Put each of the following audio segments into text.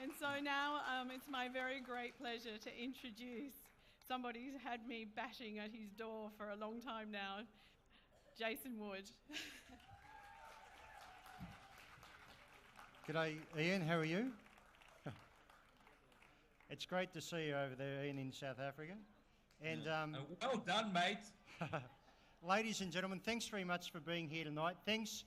And so now it's my very great pleasure to introduce somebody who's had me bashing at his door for a long time now, Jason Wood. G'day Ian, how are you? It's great to see you over there, Ian, in South Africa. And well done, mate. ladies and gentlemen, thanks very much for being here tonight. Thanks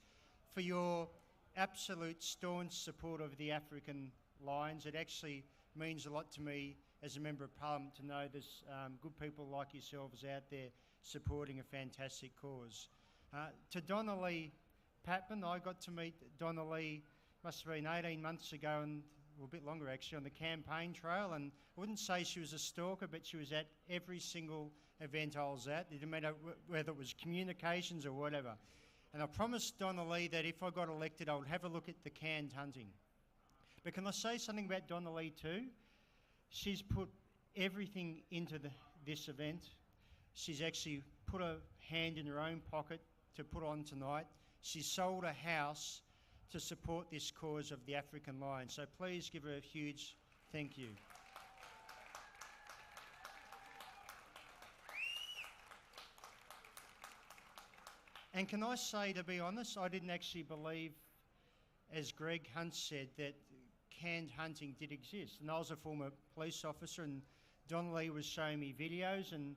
for your absolute staunch support of the African Lions. It actually means a lot to me as a Member of Parliament to know there's good people like yourselves out there supporting a fantastic cause. To Donna Lee Patman, I got to meet Donna Lee, must have been 18 months ago, and well, a bit longer actually, on the campaign trail, and I wouldn't say she was a stalker, but she was at every single event I was at. It didn't matter whether it was communications or whatever. And I promised Donna Lee that if I got elected, I would have a look at the canned hunting. But can I say something about Donna Lee too? She's put everything into this event. She's actually put a hand in her own pocket to put on tonight. She sold a house to support this cause of the African lion. So please give her a huge thank you. And can I say, to be honest, I didn't actually believe, as Greg Hunt said, that canned hunting did exist. And I was a former police officer, and Don Lee was showing me videos, and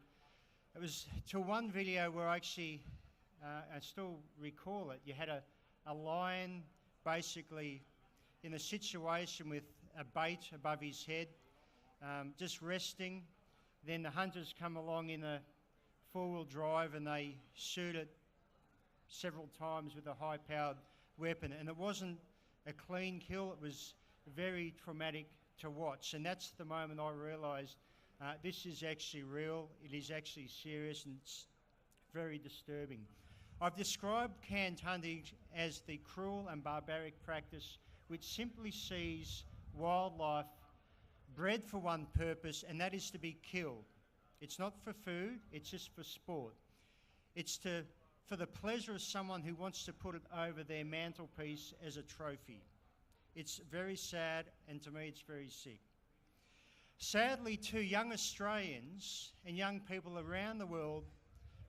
it was to one video where I actually, I still recall it, you had a lion basically in a situation with a bait above his head, just resting. Then the hunters come along in a four-wheel drive and they shoot it several times with a high-powered weapon, and it wasn't a clean kill. It was very traumatic to watch, and that's the moment I realised this is actually real, it is actually serious, and it's very disturbing. I've described canned hunting as the cruel and barbaric practice which simply sees wildlife bred for one purpose, and that is to be killed. It's not for food, it's just for sport. It's for the pleasure of someone who wants to put it over their mantelpiece as a trophy. It's very sad, and to me it's very sick. Sadly too, young Australians and young people around the world,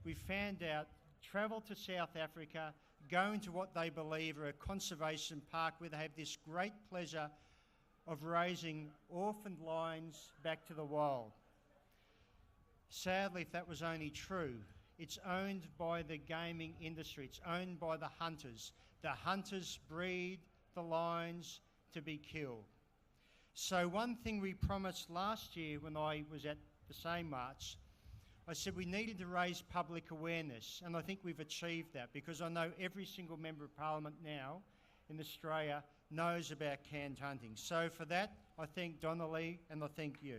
we found out, travel to South Africa, go into what they believe are a conservation park where they have this great pleasure of raising orphaned lions back to the wild. Sadly, if that was only true, it's owned by the gaming industry. It's owned by the hunters. The hunters breed the lions to be killed. So one thing we promised last year when I was at the same march, I said we needed to raise public awareness, and I think we've achieved that, because I know every single Member of Parliament now in Australia knows about canned hunting. So for that, I thank Donna Lee and I thank you.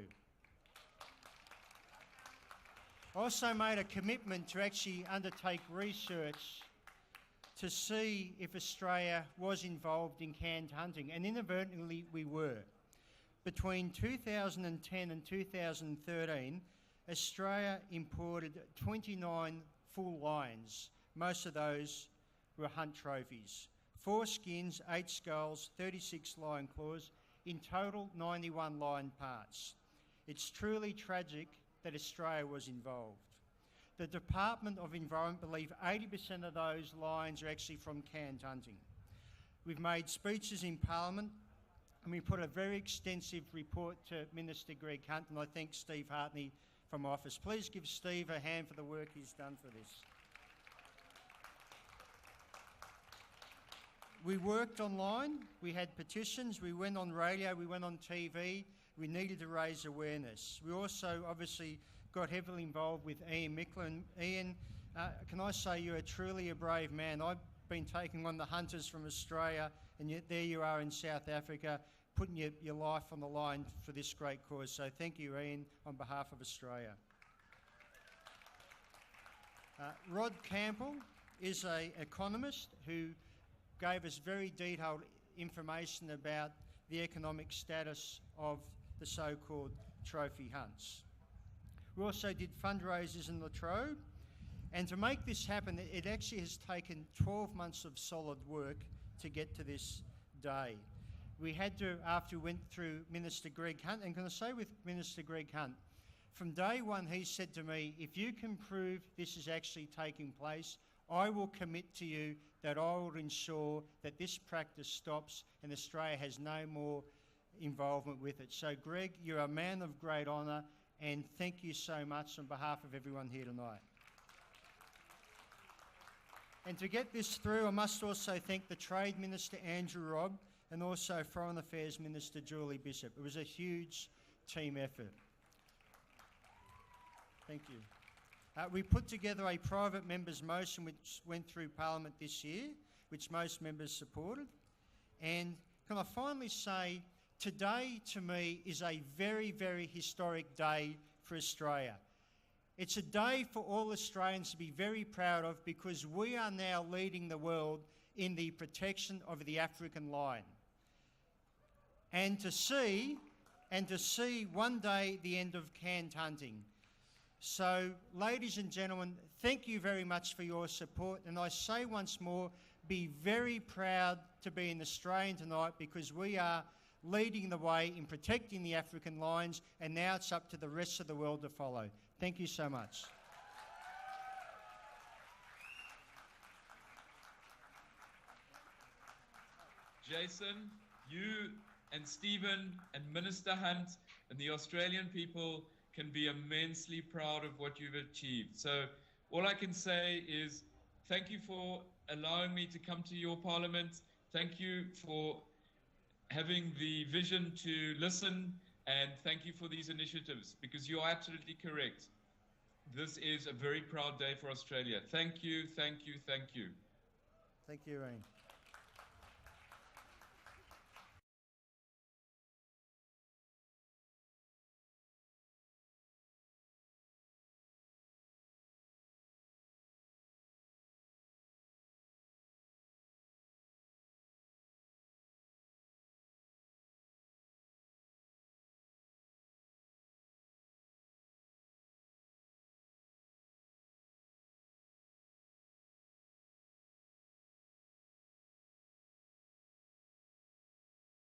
I also made a commitment to actually undertake research to see if Australia was involved in canned hunting, and inadvertently we were. Between 2010 and 2013, Australia imported 29 full lions. Most of those were hunt trophies. 4 skins, 8 skulls, 36 lion claws, in total 91 lion parts. It's truly tragic that Australia was involved. The Department of Environment believe 80% of those lions are actually from canned hunting. We've made speeches in Parliament, and we put a very extensive report to Minister Greg Hunt, and I thank Steve Hartney from office. Please give Steve a hand for the work he's done for this. We worked online, we had petitions, we went on radio, we went on TV, we needed to raise awareness. We also obviously got heavily involved with Ian Micklin. Ian, can I say you're truly a brave man. I've been taking on the hunters from Australia, and yet there you are in South Africa, putting your life on the line for this great cause. So thank you, Ian, on behalf of Australia. Rod Campbell is an economist who gave us very detailed information about the economic status of the so-called trophy hunts. We also did fundraisers in Latrobe, and to make this happen, it actually has taken 12 months of solid work to get to this day. we had to, after we went through Minister Greg Hunt, and can I say with Minister Greg Hunt, from day one he said to me, if you can prove this is actually taking place, I will commit to you that I will ensure that this practice stops and Australia has no more involvement with it. So Greg, you're a man of great honour, and thank you so much on behalf of everyone here tonight. And to get this through, I must also thank the Trade Minister, Andrew Robb, and also Foreign Affairs Minister, Julie Bishop. It was a huge team effort. Thank you. We put together a private member's motion which went through Parliament this year, which most members supported. And can I finally say, today to me is a very, very historic day for Australia. It's a day for all Australians to be very proud of, because we are now leading the world in the protection of the African lion. And to see one day the end of canned hunting. So, ladies and gentlemen, thank you very much for your support. And I say once more, be very proud to be an Australian tonight, because we are leading the way in protecting the African lions, and now it's up to the rest of the world to follow. Thank you so much. Jason, you and Stephen and Minister Hunt and the Australian people can be immensely proud of what you've achieved. So all I can say is thank you for allowing me to come to your parliament. Thank you for having the vision to listen, and thank you for these initiatives, because you are absolutely correct. This is a very proud day for Australia. Thank you, thank you, thank you. Thank you, Ian.